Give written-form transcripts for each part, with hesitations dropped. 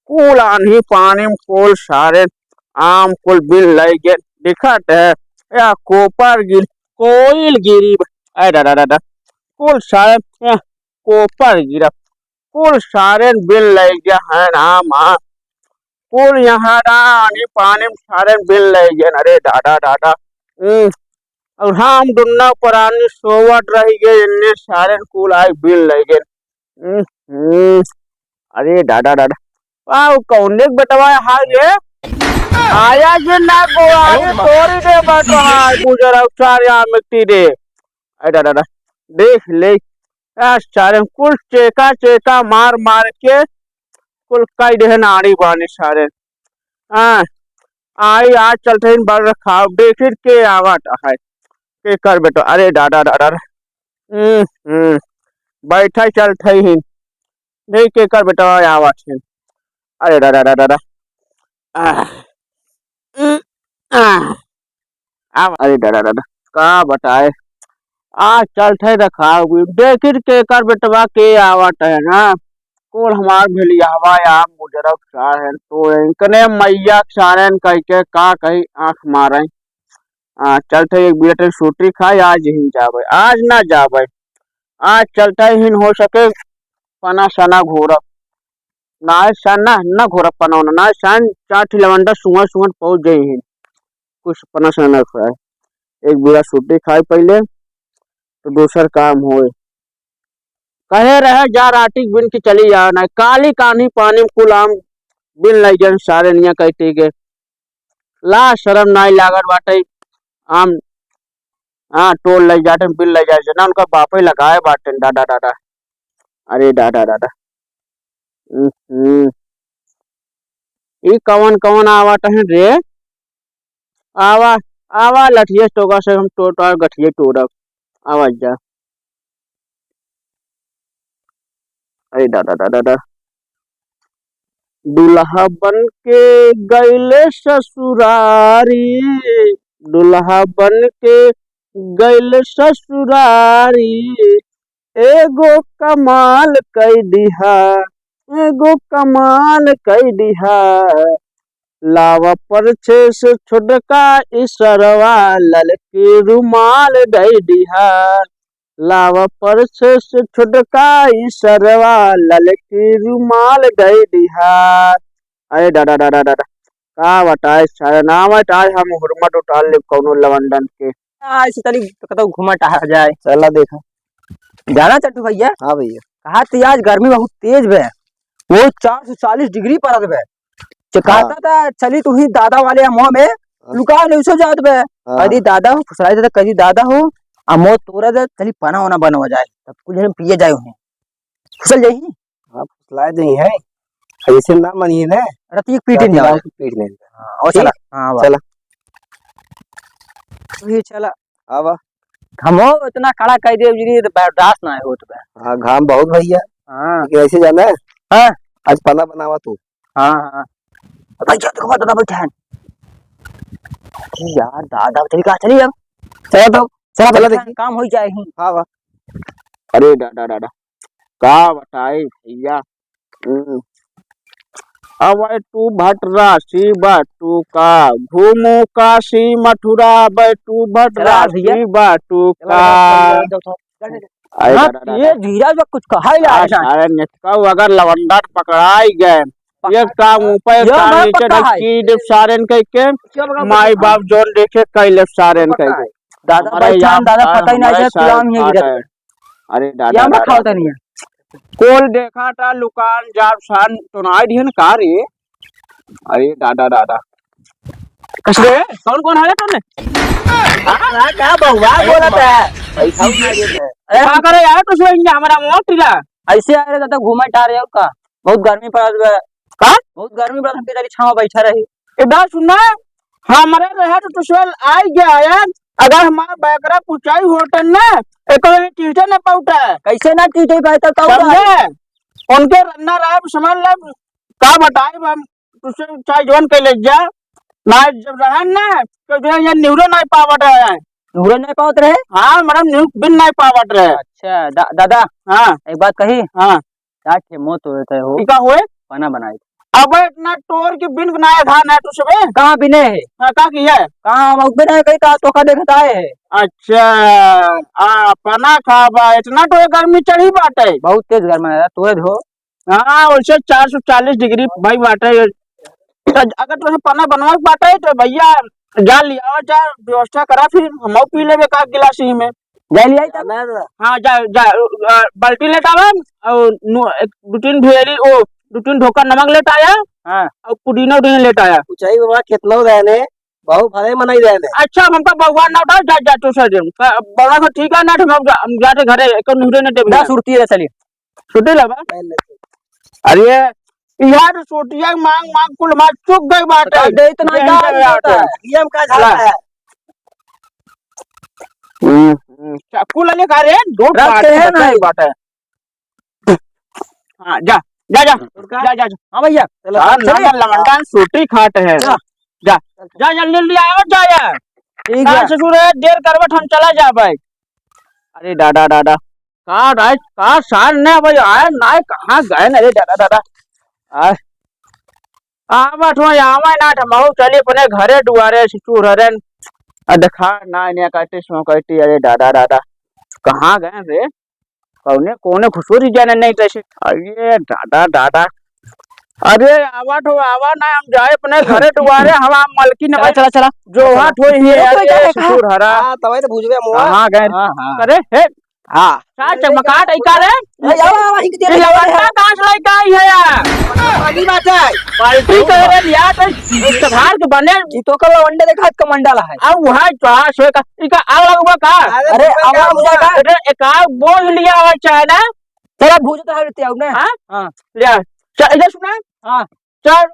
कुल आंधी पानी में कुल सारे आम कुल बिल लग गए दिखत है या कोपर गिर कोयल गिरी अरे दादा दादा कुल सारे कोपर गिरा कुल सारे बिल लग गया है आम कुल यहाँ आंधी पानी में सारे बिल लग गए अरे दादा दादा और हम दुन्ना पुरानी सोवट रह गए इन्ने सारे कुल आए बिल लग गए अरे दादा दादा वाह कौन देख बेटवा हाल ये आया जे ना गोवारी तोरी दे बाटो हाल गुजर अवसार या मिट्टी दे अरे दादा दादा देख ले सारे कुल चेका चेका मार मार के कुल कई दे नाड़ी बानी सारे हाँ आई आज चलते इन बड़ खाओ देख के आवट है के कर बेटो अरे दादा दादा बैठा चलते ही नहीं के कर बेटा आवट है अरे दादा दादा दादा अरे दादा दादा का बताए आज चलते रखा देख के कर बेटवा के आवट है ना कुल हमार भेलियावा या मुजरब सार है तो इनकने मैया सारन कह के का कही आंख मारे चलते एक बेटे सूत्री खाए आज ही जावे आज ना जावे आज चलते ही हो सके पना सना घोरब ना सना ना घोरब पना ना सन चाटी लवंडा सुंगर सुंगर पहुंच गई है कुछ पना सना खाए एक बुरा सूटी खाए पहले तो दूसर काम होए कहे रहे जा राटी बिन की चली जा ना काली कानी पानी में कुल आम बिन लग जन सारे निया कहते के ला शर्म नाई लागत बाटे आम टोल लग जाते बिल लग जाए ना उनका बापे लगाए बाटे दादा दादा अरे दादा दादा ई कवन कवन आवट है रे आवा आवा लठिया टोका से हम टोटा गठिया टोरब आवाज जा अरे दादा दादा दादा दुल्हा बन के गैले ससुरारी दुल्हा बन के गैले ससुरारी एगो कमाल कई दिहा एगो कमाल कई दिहा लावा परछे से छोटका इसरवा ललकी रुमाल दई दिहा लावा परछे से छोटका इसरवा ललकी रुमाल दई दिहा अरे दादा दादा दादा का बताए सारा नाम आज हम हुरमट उठाल ले कौनो लवंडन के ऐसे तनी कतो घुमट आ जाए चला देखा जाना चट्टू भैया। हाँ भैया कहा थी आज गर्मी बहुत तेज है वो 440 डिग्री पर है कहता था चली तू ही दादा वाले मुंह में लुका नहीं सो जात बे अरे दादा हो फुसलाई दादा कभी दादा हो अमो तोरा दे चली पाना होना बन हो जाए तब कुछ हम पिए जाए उन्हें फुसल जाई हां फुसलाई नहीं है ऐसे ना मनिए ना रतिक पीटे नहीं आवे पीट नहीं और चला हां चला तू ही चला आवा घमो इतना कड़ा कह दे जी बर्दाश्त ना होत बे हां घाम बहुत भैया हां कैसे जाना है हां आज पाना बनावा तू हां हां भाई क्या देखो दादा बैठा है यार दादा चली कहा चली अब चलो तो चला देखिए काम हो जाए ही हां वाह अरे दादा दादा का बताए भैया अब तू भटरासी बाटू का घूमू काशी मथुरा बैठू भटरासी बाटू का ये धीरज कुछ कहा ही अरे नेतका अगर लवंडा पकड़ाई गए एक काम ऊपर एक काम नीचे ढकी देव सारेन कह के माई बाप जोन देखे कैले सारेन कह के दादा भाई दादा पता ही नहीं है गुलाम ही गिरत अरे दादा या मत खाओ नहीं है कोल देखा था लुकान जाब सान तुनाई दिहन का रे अरे दादा दादा कसरे कौन कौन है तुमने हां क्या बहुआ बोलत है पैसा उठा देते अरे क्या करे यार तो सोएंगे हमारा मोटिला ऐसे आ रहे दादा घूमा टा रहे हो का बहुत गर्मी पड़ रही है का बहुत गर्मी पड़ रही है छांव बैठा रही इधर सुनना हमारे रहे तो तुसवेल आई गया यार अगर हमारा बैकरा पुचाई होटल ना एक टीचर ने पौटा कैसे ना टीचर कहता तो समझे उनके रन्ना रहा समझ ले का बताए हम तुसे चाय जोन के ले जा ना जब रहन ना तो जो ये न्यूरो नहीं पावट है नुहरे नहीं पावत रहे। हाँ मैडम न्यू बिन नहीं पावट रहे। अच्छा दादा हाँ एक बात कही, हाँ क्या ठे मोह तो रहता है हो का हुए बना बनाई अब इतना टोर की बिन बनाया था ना तुझे कहाँ बिने है, हाँ का किया है कहाँ हम उबे नहीं कही तो का देखता है। अच्छा आ पना खाबा इतना तो गर्मी चढ़ी बाटे बहुत तेज गर्म है तोरे धो। हाँ वैसे 440 डिग्री भाई बाटे तो अगर तुझे पना बनवा के बाटे तो भैया जा लिया और जा व्यवस्था करा फिर हम पी लेवे का गिलास ही में जा लिया तब हाँ जा जा बाल्टी लेट आवा और एक दो तीन ढेरी ओ दो तीन ढोका नमक लेट आया हाँ और पुदीना उदीना लेट आया ऊंचाई बाबा कितना रहने बहु भले मनाई रहने अच्छा हमका भगवान ना उठा जा जा तो सर बड़ा को ठीक है ना हम जाते घरे एक नुहरे ने दे दस सुरती है चलिए छुट्टी लगा अरे यार सोटिया मांग मांग कुल मार चुक गई बात है दे इतना का नियम का झाड़ा है चाकू ले खा रहे दो रखते हैं ना बात है हाँ जा जा जा जा जा हाँ भैया ना लमंडा सोटी खाट है जा जा जा जल्दी आओ जा यार ठीक है ससुर देर करवट हम चला जा भाई अरे दादा दादा कहाँ राज कहाँ सार ने भाई आए ना कहाँ गए ना रे दादा दादा आवा ठो आवा ना ठमाऊ चली अपने घरे दुआरे ससुर हरन देखा ना इन्हें कहते सो कहती अरे दादा दादा कहाँ गए रे कौने कोने खुशूरी जाने नहीं तैसे अरे दादा दादा अरे आवा ठो आवा ना हम जाए अपने घरे दुआरे हम मलकी ने चला चला जो हाथ हुई है ससुर हरा हां तवे तो बुझबे मोआ कहाँ गए अरे हे हाँ साथ चमकाट आई का रे लवंडा कहाँ से लाई का आई है यार पानी बात है बाल्टी कर रे लिया तो सभार के बने ई तो कल वंडे देखा कमंडल है अब वहाँ चाह से का इका आग लगवा का अरे आवाज मुझे का अरे एक आग बोल लिया हुआ चाहे ना तेरा भूजता है ते ने हाँ हां लिया इधर सुना हां चार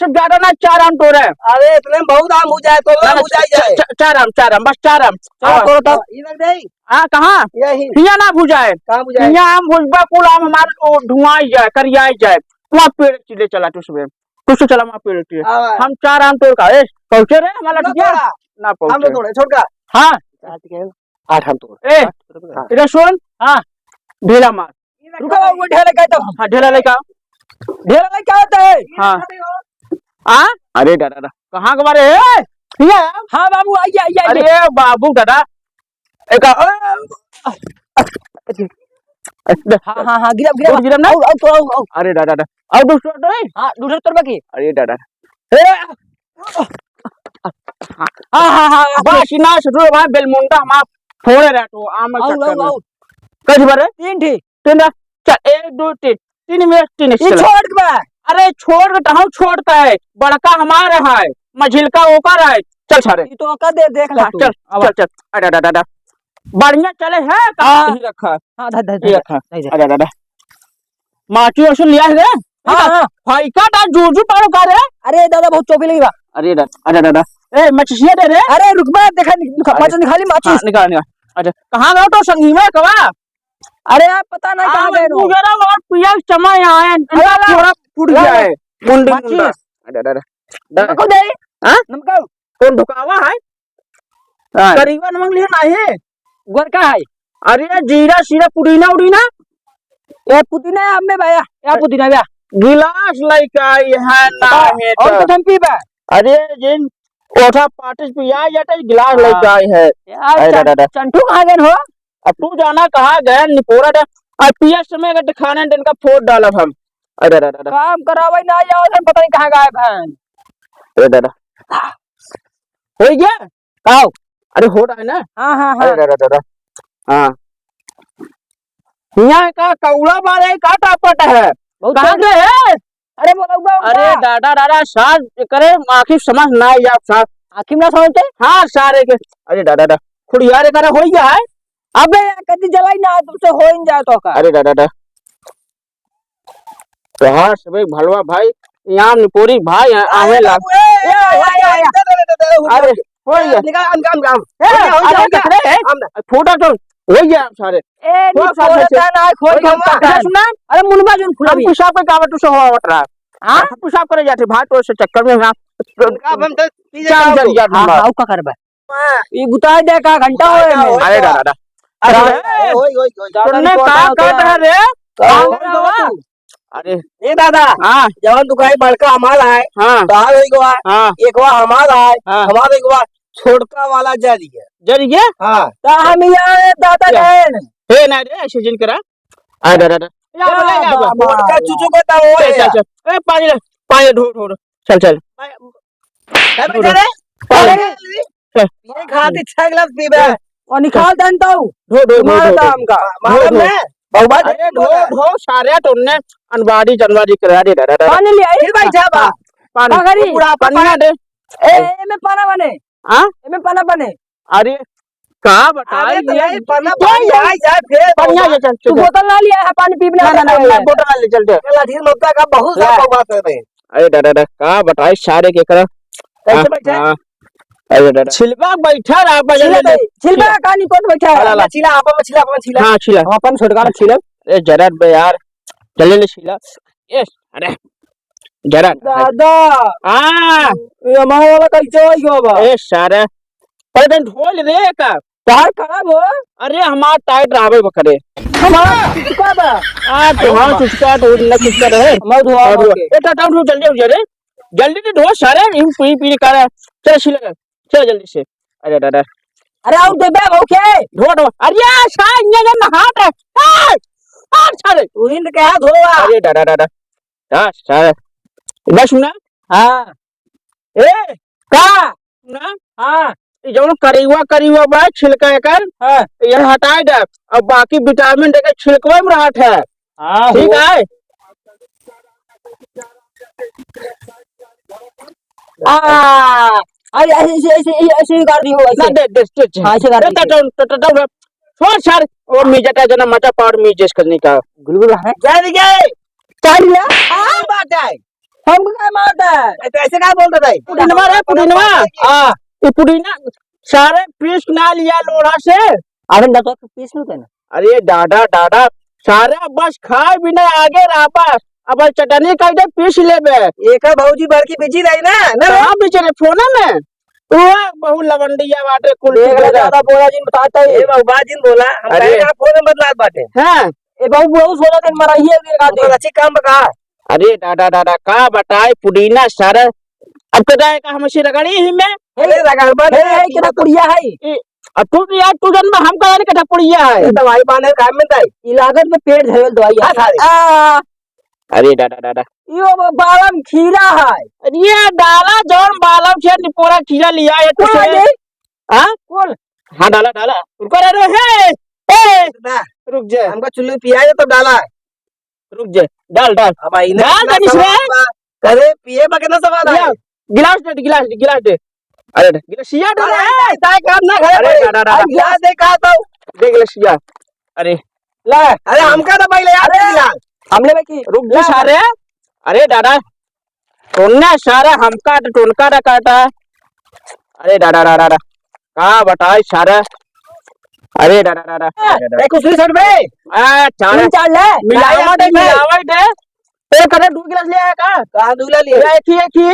सब ज्यादा ना 4 आम तोड़े अरे इतने बहुत आम हो जाए तो हो जाए 4 आम बस 4 आम चलो तो इधर नहीं हाँ कहाँ यही हिया ना भुजाए कहां बुझाए हिया आम भुजबा कुल आम हमारे धुआई जाए करियाई जाए वहाँ पेड़ चिले चला तुझसे चला वहाँ पेड़ चिले हम 4 आम तोड़ का पहुंचे रे हमारा लड़किया ना हम पहुंचे तोड़े छोड़ का हाँ 8 हम तोड़ ए इधर सुन हाँ ढेला मार रुको वो ढेला का तो हाँ ढेला लेके आओ ढेला में क्या होता है हाँ हाँ अरे दादा कहाँ के बारे है हिया हां बाबू आइए आइए अरे बाबू दादा एक हां हां हां गिरब गिरब गिरब ना आओ तो आओ अरे दादा और दूसरा तो नहीं हां दूसरा तरफ की अरे दादा हां हां हां बस ना ससुर भाई बेलमुंडा हम फोड़े रहा तो आम आओ आओ आओ कज बारे तीन ठी तीन चल 1 2 3 तीन में तीन ये छोड़ के बा अरे छोड़ के हूँ छोड़ता है बड़का हमारा है मझिलका ओकर है चल सारे ये तो का दे देख ले तू चल चल चल अरे दादा बढ़िया चले है कहाँ रखा हां धर ये रखा अरे दादा माटी और लिया है रे हां हां भाई का दा जूजू पारो का रे अरे दादा बहुत चौपी लगी बा अरे दादा ए मछलियां दे रे अरे रुक बा देखा माची निकाली माची निकाल निकाल अरे कहाँ गए तो संगी में कवा अरे आप पता नहीं कहां गए नो जरा और पिया चमा यहाँ है थोड़ा फूट गया है मुंडी मुंडा अरे दादा नमक दे हां नमक कौन धुकावा है करीबन नमक लिए ना है गोर का है अरे जीरा सीरा पुदीना उड़ीना ये पुदीना है हमें भाया या पुदीना भैया गिलास लइका है ना है और तो हम पी बा अरे जिन ओठा पाटिस पिया जाता है गिलास लइका है यार चंटू कहां गए हो अब तू जाना कहाँ गए निपोरा दे और पिया समय का खाने दिन का फोड़ डाला हम अरे दादा काम करावे ना जाओ हम पता नहीं कहां गायब हैं अरे दादा हो गया आओ अरे हो रहा है ना हां हां हां अरे दादा हाँ यहाँ का कौड़ा बारे का टापट है कहाँ गए है अरे बोला अरे दादा दादा साथ करे आखिर समझ ना या साथ आखिर ना समझते हाँ सारे के अरे दादा खुड़िया रे करे हो गया है अबे कदी जलाई ना तुमसे हो ही जाए तो का अरे दादा तो हाँ सब भलवा भाई यहाँ निपोरी भाई आवे लाग अरे हो गया निकाल काम फोटा तो हो गया सारे ए नी फोड़ा ना खोल के सुना अरे मुनबा जोन खुला भी पेशाब पे कावट से हो रहा हां पेशाब करे जाते भाई तो से चक्कर में हां अब हम तो चार जल गया हां का करबा ये बुताई दे का घंटा होए में अरे दादा अरे ओए ओए ओए तुमने का काट है रे अरे ए दादा हाँ जवन दुकान बड़का हमार है हाँ बाहर एक बार हाँ एक बार हमार है हाँ हमार एक बार छोटका वाला जरी है जरिए हाँ ता हम यार दादा देन हे ना रे ऐसे जिन करा आ दादा या बोलेगा अब मोटका चुचू का तो वो चल है चल चल ए पानी ढो ढो चल चल है बेटा रे ये खाती 6 गिलास पीबे और निकाल देन तो ढो ढो तुम्हारा दाम का मालूम ढो। है बहुबा अरे ढो ढो सारे टोने अनवाड़ी जनवाड़ी करा दे दादा पानी ले आई फिर भाई साहब पानी का करी बुढ़ापा पानी ना दे ए में पाना बने हाँ ए में पाना बने अरे का बता अरे तो ये नहीं पन्ना पानी आ जाए फिर पानी आ जा चल तू चल बोतल ना लिया है पानी पीने ना ना ना मैं बोतल ले चलते लाठी नोता का बहुत सा बहुबा कर रहे अरे दादा का बताई सारे के करा कैसे बैठे अरे दादा छिलवा बैठा रहा बजल ले छिलबा का कहानी कोट बैठा है मछला आपा मछला आपा मछला हाँ छिला हम अपन छोटका छिलब अरे जरा बे यार जल्दी ले छिला यस अरे जरा दादा हाँ ये हमारा वाला कैसे होई गो बा ए सारे पर ढोल रे का तार खराब हो अरे हमार टाइट रहावे बकरे हमारा चुका बा आ तुम्हारा चुचका तो न चुचका रहे मैं धोआ ए टाटा उठो जल्दी हो जरे जल्दी से ढो सारे इन पी पी कर चल छिला चल जल्दी से अरे दादा अरे आओ दे बे ओके ढो ढो अरे शायद ये जन हाथ है हाथ सारे तू हिंद के हाथ धोवा अरे दादा दादा दा सारे बस सुना हां ए का सुना हां जो करीवा बा छिलका कर हां ये हटाए दे अब बाकी विटामिन दे के छिलकवे में रहत है हां ठीक है अरे ऐसे कर दी हो ना ऐसे दे हाँ, ऐसे कर दीजिए। छोड़ सार और मीजा जना मचा पावर मीजेस करने का गुलगुल है जा दी गए चार ले हां बात है हमको क्या मारता है तो ऐसे का बोलता था पुदीनवा रे पुदीनवा हां ये पुदीना सारे पीस ना लिया लोढ़ा से अरे दादा तो पीस लो ना अरे दादा दादा सारे बस खाए बिना आगे रापा अब चटनी कर दे पीस लेबे एक भौजी बड़की बिजी रही ना ना कहां बेचरे फोन में वो बहु लवंडिया बाटे कुल देख ले दादा बोला जिन बताता ए है बहुबा जिन बोला हम अरे। कहे का फोन बदलात बाटे हैं ए बाबू बहुत सोना दिन मरा ही है का तो अच्छी काम बका अरे दादा दादा का बताए पुदीना सारा अब तो जाए का हमसे रगड़ी ही में अरे रगड़ बन है कितना पुड़िया है अब तू यार तू जन में हम का के ठपुड़िया है दवाई बांधे काम में ताई ई लागत में पेट झेल दवाई हाँ, सारी। आ अरे दादा दादा यो बालम खीरा है अरे ये डाला जौन बालम से निपोरा खीरा लिया है कौन तुझे है हां कौन हां डाला डाला रुको रे हे ना रुक जा हमको चुल्ली पिया है तो डाला है रुक जा डाल डाल अब आई डाल दे इसमें करे पिए बके ना सवाल है गिलास दे अरे गिलासिया दे रे ताई काम ना करे अरे दादा दादा गिलास दे का तो दे गिलासिया अरे ले अरे हमका तो पहले याद अरे। गिलास हमले में की रुक जा सारे अरे दादा टोन्ना सारा हमका तो टोनका रखाता है अरे दादा दादा दादा का बताए सारा अरे दादा दादा एक उसरी साइड में आ चार तीन चार ले मिलावट है एक करे 2 गिलास ले आया का कहां दूला लिए एक ही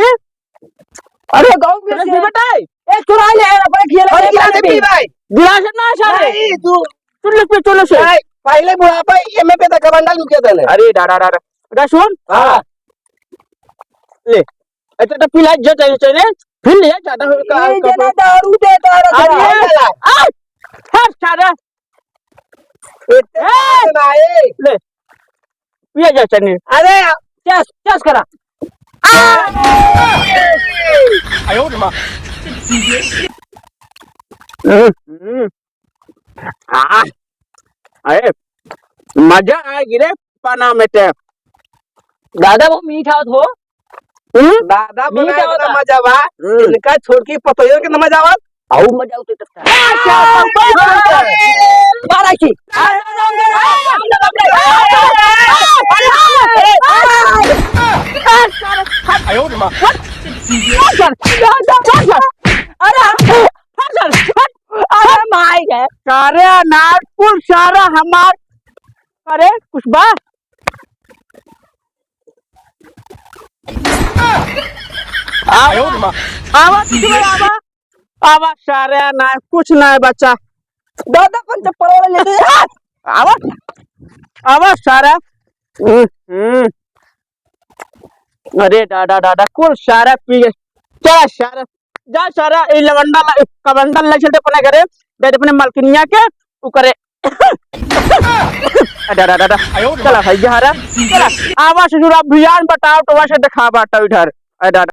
अरे गांव में गिलास से बताए एक चुरा ले अपने खेल और गिलास पी भाई गिलास ना सारे नहीं तू चुल्लू से नहीं, पहले बुढ़ापा एमे पे तक कमांडा लुकिया था अरे दादा दादा दादा सुन हां ले अच्छा तो पिला जे चाहिए फिर ले ज्यादा हो का ये जना दारू दे तारा अरे आ हर सारा नहीं ले पिया जा चने अरे चस चस करा आयो रे मां अरे मजा आएगी रे पाना में ते दादा वो मीठा हो दादा मीठा बोला होता। इतना मजा बा इनका छोड़ के पतोयो के मजा आवा आउ मजा उते तक मारा की आयो रे मां अरे माय गए सारे अनाज कुल सारा हमार अरे कुछ बा आवा आवा आवा सारे ना कुछ ना है बच्चा दादा कौन चप्पल वाला ले दे यार। आवा आवा सारा अरे दादा दादा कुल सारा पी गए चला सारा जा सारा ये लवंडा कबंडल ले चलते अपने घरे दे अपने मालकिनिया के उ करे दादा दादा चला भाई जा रहा चला आवा से जुड़ा अभियान बताओ तो वैसे दिखा बाटा इधर दादा